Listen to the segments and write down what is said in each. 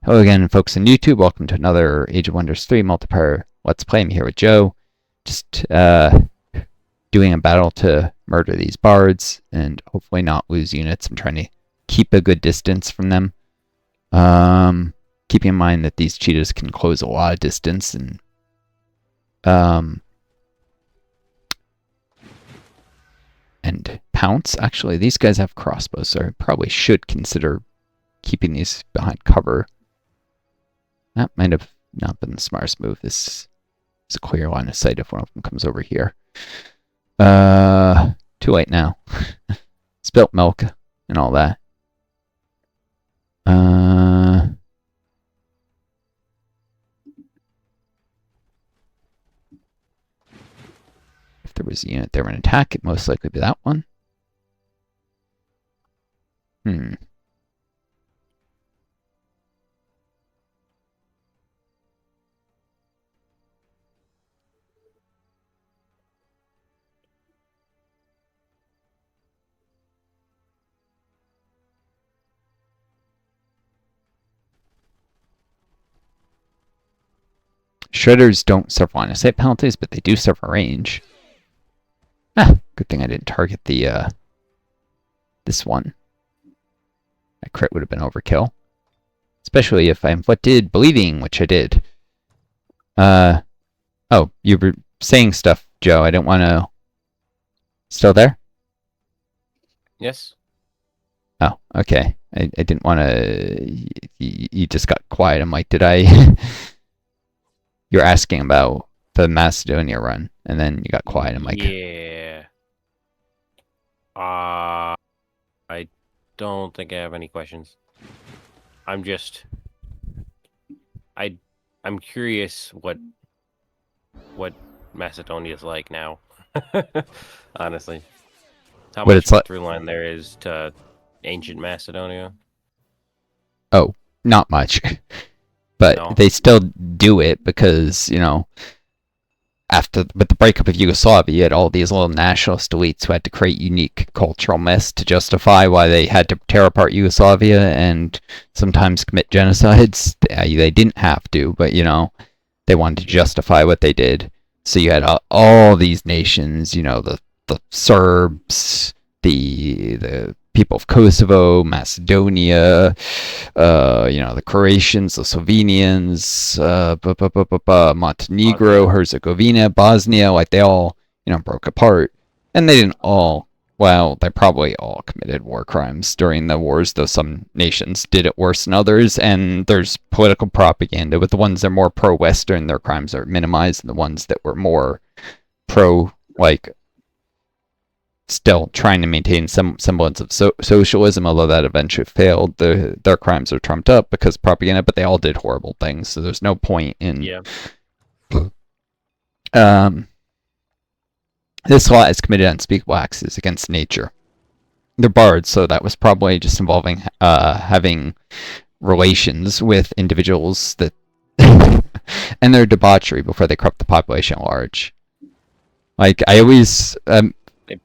Hello again, folks on YouTube. Welcome to another Age of Wonders 3 multiplayer Let's Play. I'm here with Joe. Just doing a battle to murder these bards and hopefully not lose units. I'm trying to keep a good distance from them. Keeping in mind that these cheetahs can close a lot of distance and pounce. Actually, these guys have crossbows, so I probably should consider keeping these behind cover. That might have not been the smartest move. This is a clear line of sight if one of them comes over here. Too late now. Spilt milk and all that. If there was a unit there in attack, it'd most likely be that one. Shredders don't suffer line of sight penalties, but they do suffer range. Good thing I didn't target the this one. My crit would have been overkill. Especially if I inflicted bleeding, which I did. Oh, you were saying stuff, Joe. I didn't want to... Still there? Yes. Oh, okay. I didn't want to... You just got quiet. I'm like, did I... You're asking about the Macedonia run, and then you got quiet. I'm like... Yeah. I don't think I have any questions. I'm just... I'm curious what Macedonia's like now. Honestly. How much through line there is to ancient Macedonia? Oh, not much. But no. They still do it because, you know, with the breakup of Yugoslavia, you had all these little nationalist elites who had to create unique cultural myths to justify why they had to tear apart Yugoslavia and sometimes commit genocides. They didn't have to, but, you know, they wanted to justify what they did. So you had all these nations, you know, the Serbs, the people of Kosovo, Macedonia, you know, the Croatians, the Slovenians, Montenegro, Herzegovina, Bosnia, like they all, you know, broke apart. And they didn't all, well, they probably all committed war crimes during the wars, though some nations did it worse than others. And there's political propaganda with the ones that are more pro-Western, their crimes are minimized, and the ones that were more pro, like, still trying to maintain some semblance of socialism, although that eventually failed. Their crimes are trumped up because of propaganda, but they all did horrible things, so there's no point in... Yeah. This law is committed unspeakable acts against nature. They're bards, so that was probably just involving having relations with individuals that... and their debauchery before they corrupt the population at large. Like, I always...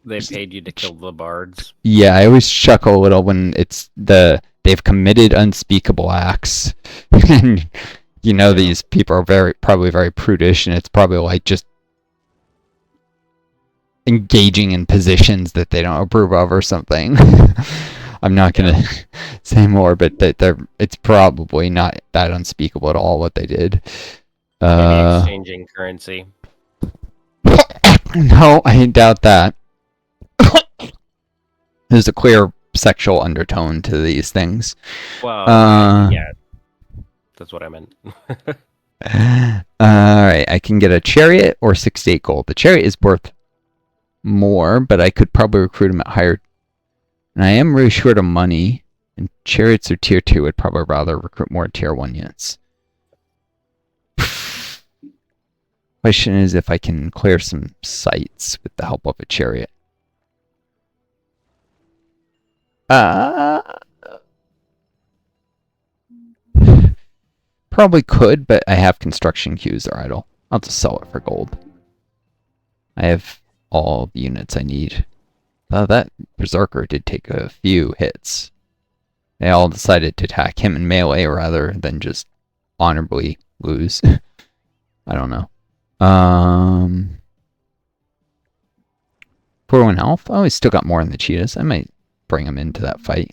They paid you to kill the bards. Yeah, I always chuckle a little when it's they've committed unspeakable acts. And you know, these people are probably very prudish, and it's probably like just engaging in positions that they don't approve of or something. I'm not gonna say more, but it's probably not that unspeakable at all what they did. Maybe exchanging currency. No, I doubt that. There's a clear sexual undertone to these things. Well, yeah, that's what I meant. Alright, I can get a chariot or 68 gold. The chariot is worth more, but I could probably recruit him at higher... And I am really short of money, and chariots are tier 2. I'd probably rather recruit more tier 1 units. Question is if I can clear some sites with the help of a chariot. Probably could, but I have construction queues that are idle. I'll just sell it for gold. I have all the units I need. That Berserker did take a few hits. They all decided to attack him in melee rather than just honorably lose. I don't know. 41 health? Oh, he's still got more than the cheetahs. I might bring him into that fight.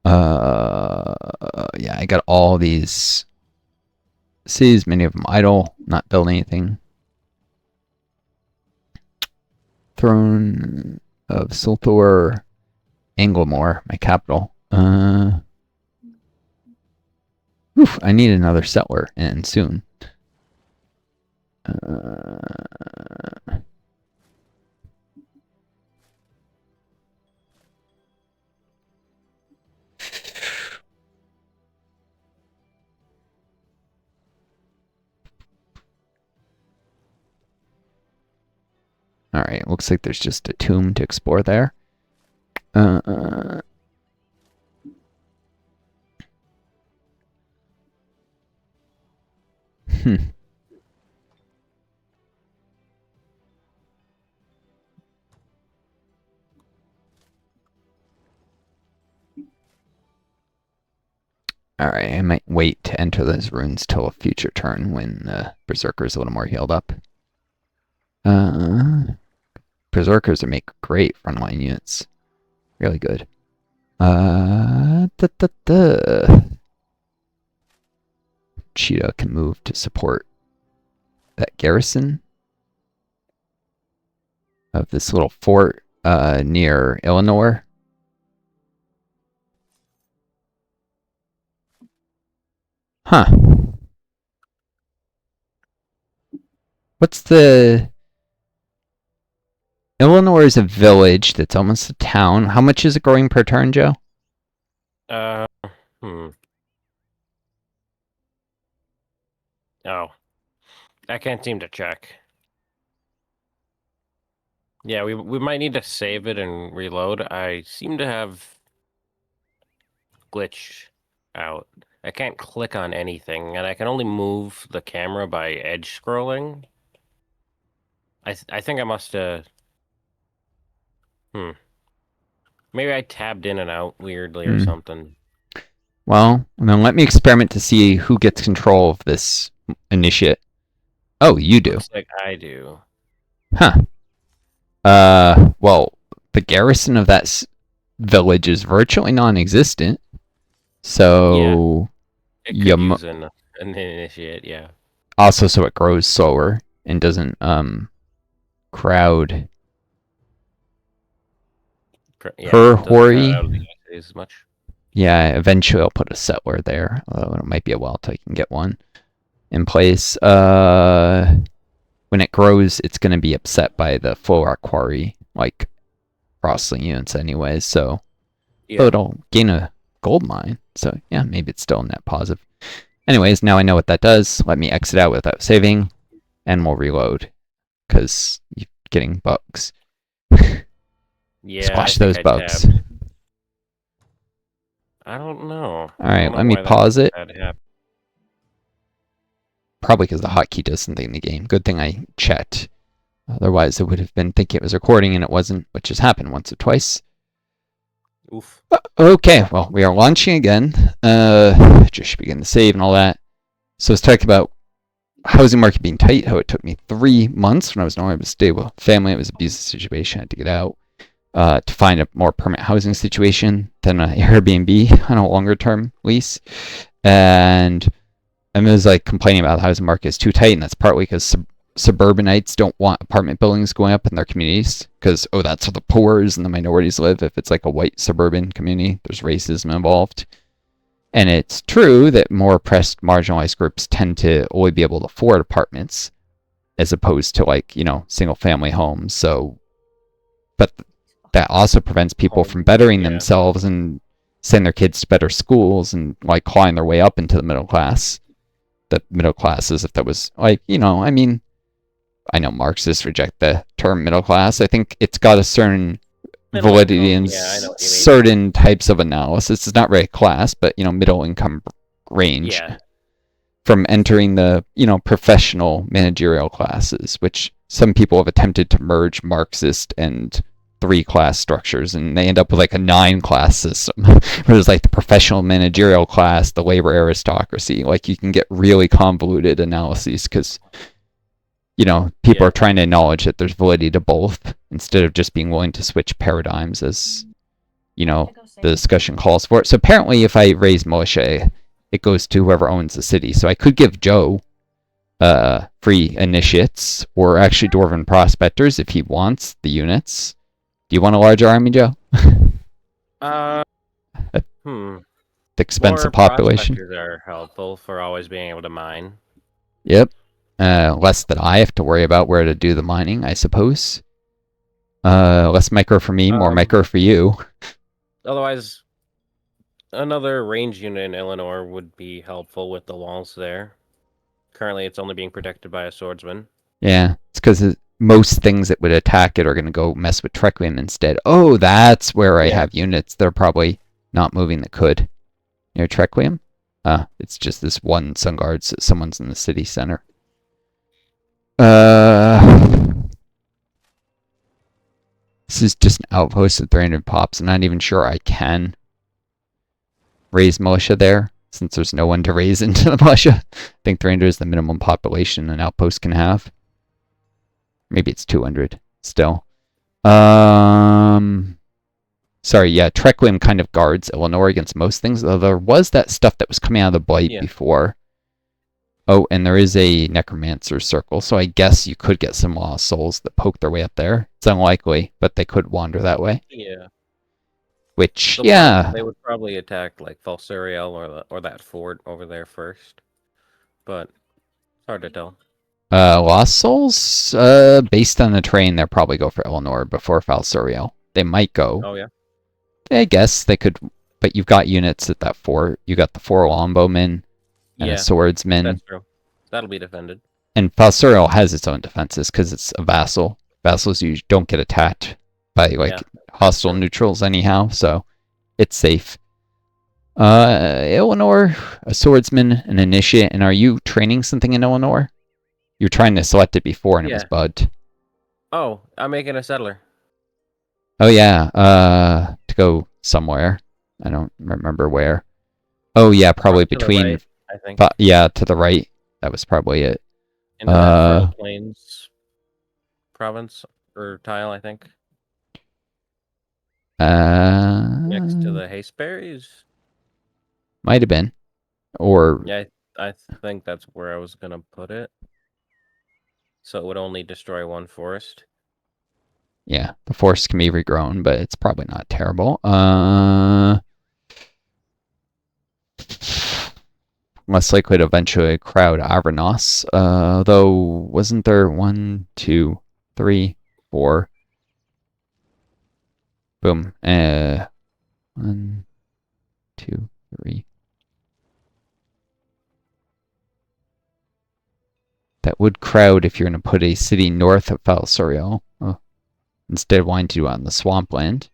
Yeah, I got all these cities, many of them idle, not building anything. Throne of Sulthor, Anglemore, my capital. Oof, I need another settler, and soon. Alright, looks like there's just a tomb to explore there. Alright, I might wait to enter those runes till a future turn when Berserker's a little more healed up. Berserkers make great frontline units. Really good. Cheetah can move to support that garrison of this little fort near Eleanor. Huh. What's the... Eleanor is a village that's almost a town. How much is it growing per turn, Joe? Oh. I can't seem to check. Yeah, we might need to save it and reload. I seem to have glitched out. I can't click on anything, and I can only move the camera by edge scrolling. I think I must have... Maybe I tabbed in and out weirdly or something. Well, then let me experiment to see who gets control of this initiate. Oh, you do. Looks like I do. Huh. Well, the garrison of that village is virtually non-existent. So... Yeah. It could use an initiate, yeah. Also, so it grows slower and doesn't, crowd... her Hori. As much. Yeah, eventually I'll put a settler there. Although it might be a while till I can get one in place. When it grows, it's going to be upset by the full rock quarry, like Frostling units anyways. So it'll gain a gold mine. So yeah, maybe it's still net positive. Anyways, now I know what that does. Let me exit out without saving, and we'll reload because you're getting bugs. Yeah, squash those bugs. I don't know. All right, let me pause it. Probably because the hotkey does something in the game. Good thing I checked. Otherwise, it would have been thinking it was recording and it wasn't, which has happened once or twice. Oof. Okay, well, we are launching again. Just begin the save and all that. So let's talk about housing market being tight, how it took me 3 months when I was no longer stable family. It was an abusive situation. I had to get out to find a more permanent housing situation than an Airbnb on a longer term lease. And I was like complaining about the housing market is too tight, and that's partly because suburbanites don't want apartment buildings going up in their communities because, oh, that's where the poor and the minorities live. If it's like a white suburban community, there's racism involved. And it's true that more oppressed, marginalized groups tend to only be able to afford apartments as opposed to, like, you know, single family homes. So, but that also prevents people from bettering themselves and send their kids to better schools and, like, clawing their way up into the middle class. The middle classes, if that was, like, you know, I mean, I know Marxists reject the term middle class. I think it's got a certain validity in certain types of analysis. It's not very class, but, you know, middle income range from entering the, you know, professional managerial classes, which some people have attempted to merge Marxist and 3-class structures, and they end up with like a 9-class system. Where there's like the professional managerial class, the labor aristocracy. Like you can get really convoluted analyses because people are trying to acknowledge that there's validity to both instead of just being willing to switch paradigms as the discussion calls for it. So apparently, if I raise militia, it goes to whoever owns the city. So I could give Joe free initiates, or actually dwarven prospectors if he wants the units. Do you want a larger army, Joe? The expensive population. Prospectors are helpful for always being able to mine. Yep. Less that I have to worry about where to do the mining, I suppose. Less micro for me, more micro for you. Otherwise, another range unit in Eleanor would be helpful with the walls there. Currently, it's only being protected by a swordsman. Yeah, it's because most things that would attack it are going to go mess with Trequium instead. Oh, that's where I have units that are probably not moving that could. Near Trequium? It's just this one Sun Guards that someone's in the city center. This is just an outpost of 300 pops. I'm not even sure I can raise militia there, since there's no one to raise into the militia. I think 300 is the minimum population an outpost can have. Maybe it's 200 still. Sorry, yeah, Trequium kind of guards Eleanor against most things, though there was that stuff that was coming out of the Blight before. Oh, and there is a Necromancer circle, so I guess you could get some Lost Souls that poke their way up there. It's unlikely, but they could wander that way. Yeah. Which, they would probably attack like Falsuriel or that fort over there first, but it's hard to tell. Lost Souls, based on the terrain, they'll probably go for Eleanor before Falsuriel. They might go. Oh yeah. I guess they could, but you've got units at that fort. You got the 4 longbowmen and a swordsman. That's true. That'll be defended. And Falsuriel has its own defenses because it's a vassal. Vassals usually don't get attacked by hostile neutrals anyhow, so it's safe. Eleanor, a swordsman, an initiate, and are you training something in Eleanor? You're trying to select it before and it was bugged. Oh, I'm making a settler. Oh yeah, to go somewhere. I don't remember where. Oh yeah, probably between. Right, I think. Yeah, to the right. That was probably it. Into the Plains province or tile, I think. Next to the Hasteberries. Might have been, or yeah, I think that's where I was gonna put it. So it would only destroy one forest. Yeah, the forest can be regrown, but it's probably not terrible. Less likely to eventually crowd Avranos. Though, wasn't there 1, 2, 3, 4? Boom. 1, 2, 3. That would crowd if you're going to put a city north of Falsuriel. Oh. Instead of wanting to do it on the swampland.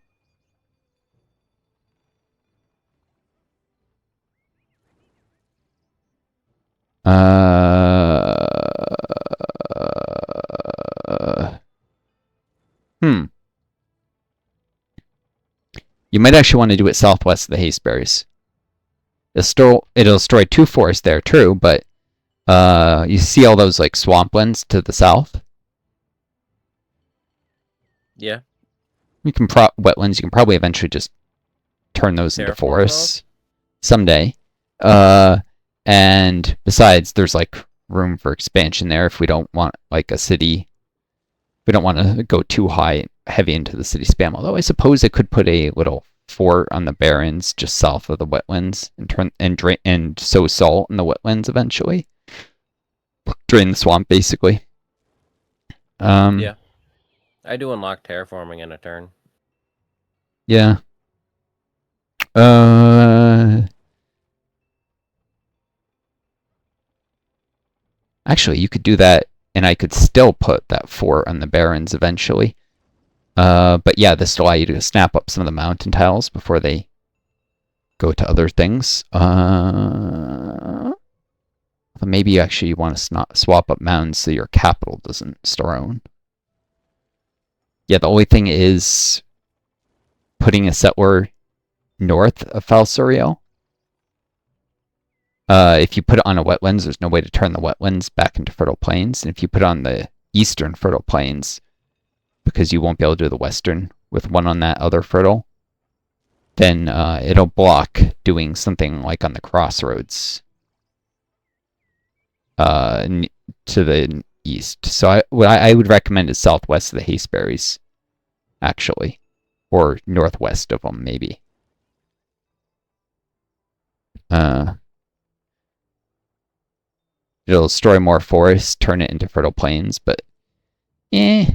You might actually want to do it southwest of the Hasteberries. It'll destroy 2 forests there, true, but you see all those swamplands to the south? Yeah. You can wetlands. You can probably eventually just turn those into forests someday. And besides, there's room for expansion there if we don't want a city. We don't want to go too heavy into the city spam. Although I suppose it could put a little fort on the barrens just south of the wetlands and sow salt in the wetlands eventually. Drain the swamp basically. Yeah. I do unlock terraforming in a turn. Yeah. Actually, you could do that, and I could still put that fort on the barrens eventually. But yeah, this will allow you to snap up some of the mountain tiles before they go to other things. Maybe actually you want to swap up mountains so your capital doesn't store own. Yeah, the only thing is putting a settler north of Falsorio. If you put it on a wetlands, there's no way to turn the wetlands back into fertile plains. And if you put it on the eastern fertile plains, because you won't be able to do the western with one on that other fertile, then it'll block doing something like on the crossroads to the east. So what I would recommend is southwest of the Hasteberries, actually, or northwest of them, maybe. It'll destroy more forest, turn it into fertile plains, but it's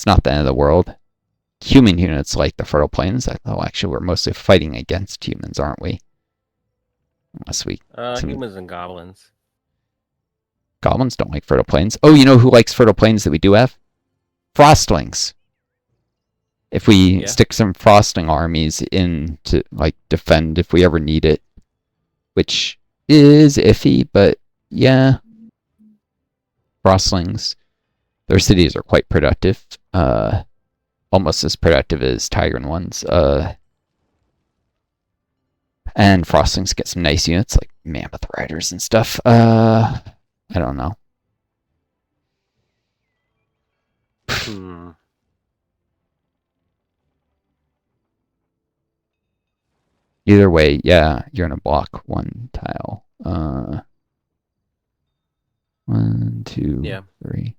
not the end of the world. Human units like the fertile plains. Oh, actually, we're mostly fighting against humans, aren't we? Unless we... humans and goblins. Goblins don't like fertile plains. Oh, you know who likes fertile plains that we do have? Frostlings. If we stick some frostling armies in to like defend if we ever need it, which is iffy, but yeah. Frostlings. Their cities are quite productive. Almost as productive as Tyrant ones. And Frostlings get some nice units like Mammoth Riders and stuff. I don't know. Either way, yeah, you're gonna block one tile. 1, 2, 3.